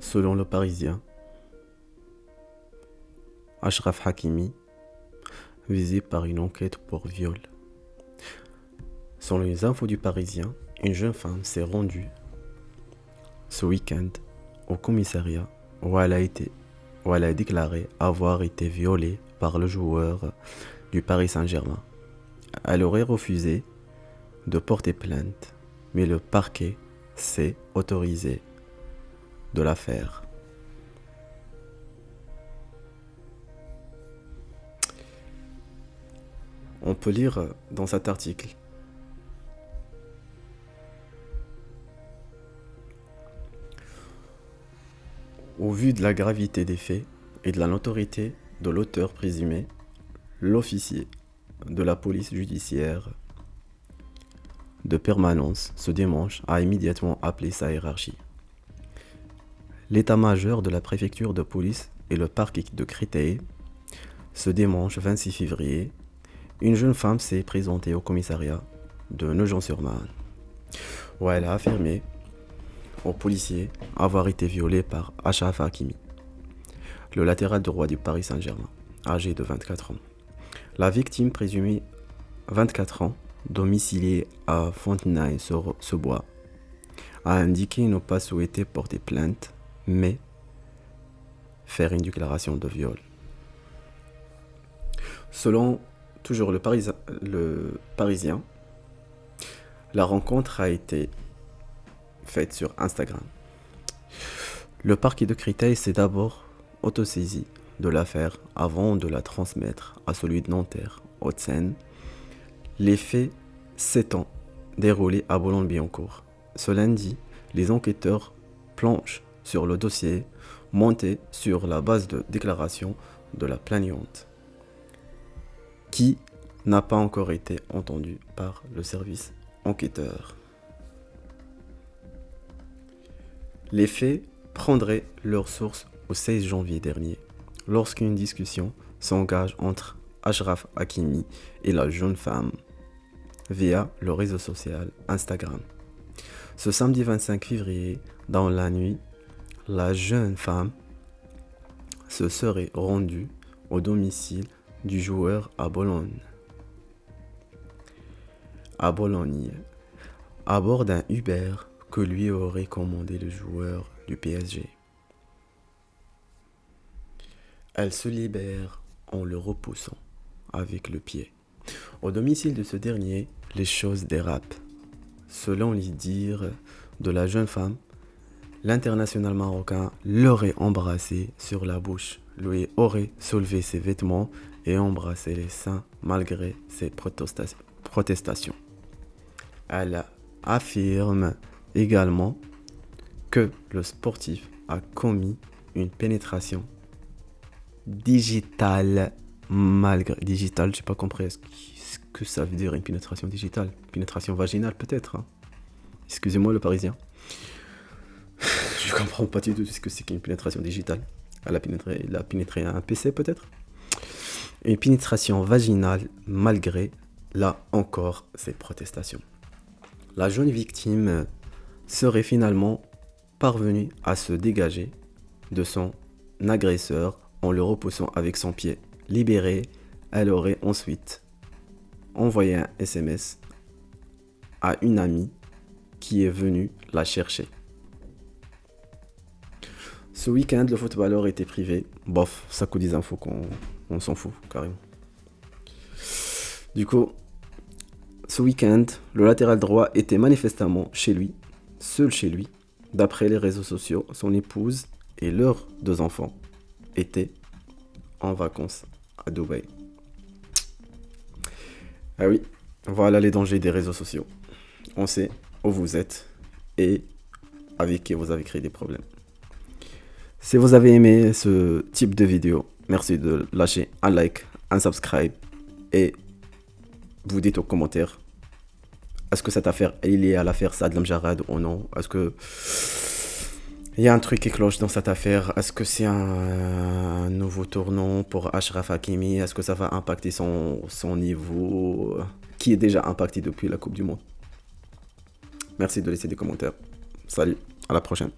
Selon le Parisien, Achraf Hakimi, visé par une enquête pour viol. Selon les infos du Parisien, une jeune femme s'est rendue ce week-end au commissariat où elle a déclaré avoir été violée par le joueur du Paris Saint-Germain. Elle aurait refusé de porter plainte, mais le parquet s'est autorisé de la faire. On peut lire dans cet article: au vu de la gravité des faits et de la notoriété de l'auteur présumé, l'officier de la police judiciaire de permanence ce dimanche a immédiatement appelé sa hiérarchie. L'état-major de la préfecture de police et le parquet de Créteil, ce dimanche 26 février, une jeune femme s'est présentée au commissariat de Nogent-sur-Marne, où elle a affirmé aux policiers avoir été violée par Achraf Hakimi, le latéral droit du Paris Saint-Germain, âgé de 24 ans. La victime présumée, 24 ans, domiciliée à Fontenay-sous-Bois, a indiqué ne pas souhaiter porter plainte, mais faire une déclaration de viol. Selon toujours le Parisien, la rencontre a été faite sur Instagram. Le parquet de Créteil s'est d'abord autosaisi de l'affaire avant de la transmettre à celui de Nanterre, Haute-Seine. Les faits s'étant déroulés à Boulogne-Billancourt. Ce lundi, les enquêteurs planchent sur le dossier monté sur la base de déclaration de la plaignante, qui n'a pas encore été entendue par le service enquêteur. Les faits prendraient leur source au 16 janvier dernier, lorsqu'une discussion s'engage entre Achraf Hakimi et la jeune femme via le réseau social Instagram. Ce samedi 25 février, dans la nuit, la jeune femme se serait rendue au domicile du joueur à Bologne, à bord d'un Uber que lui aurait commandé le joueur du PSG. Elle se libère en le repoussant avec le pied. Au domicile de ce dernier, les choses dérapent. Selon les dires de la jeune femme, l'international marocain l'aurait embrassé sur la bouche, lui aurait soulevé ses vêtements et embrassé les seins malgré ses protestations. Elle affirme également que le sportif a commis une pénétration digitale digitale, j'ai pas compris ce que ça veut dire une pénétration digitale. Pénétration vaginale peut-être, hein. Excusez-moi le Parisien. Je comprends pas du tout ce que c'est qu'une pénétration digitale. Elle a pénétré un PC peut-être. Une pénétration vaginale malgré, là encore, ses protestations. La jeune victime serait finalement parvenue à se dégager de son agresseur en le repoussant avec son pied. Libérée, elle aurait ensuite envoyé un SMS à une amie qui est venue la chercher. Ce week-end, le footballeur était privé. Bof, ça coûte des infos qu'on s'en fout carrément. Du coup, ce week-end, le latéral droit était manifestement chez lui, seul chez lui. D'après les réseaux sociaux, son épouse et leurs 2 enfants étaient en vacances à Dubaï. Ah oui, voilà les dangers des réseaux sociaux. On sait où vous êtes et avec qui vous avez créé des problèmes. Si vous avez aimé ce type de vidéo, merci de lâcher un like, un subscribe et vous dites aux commentaires est-ce que cette affaire est liée à l'affaire Saad Lamjarrad ou non. Est-ce que il y a un truc qui cloche dans cette affaire. Est-ce que c'est un nouveau tournant pour Achraf Hakimi? Est-ce que ça va impacter son niveau qui est déjà impacté depuis la Coupe du Monde? Merci de laisser des commentaires. Salut, à la prochaine.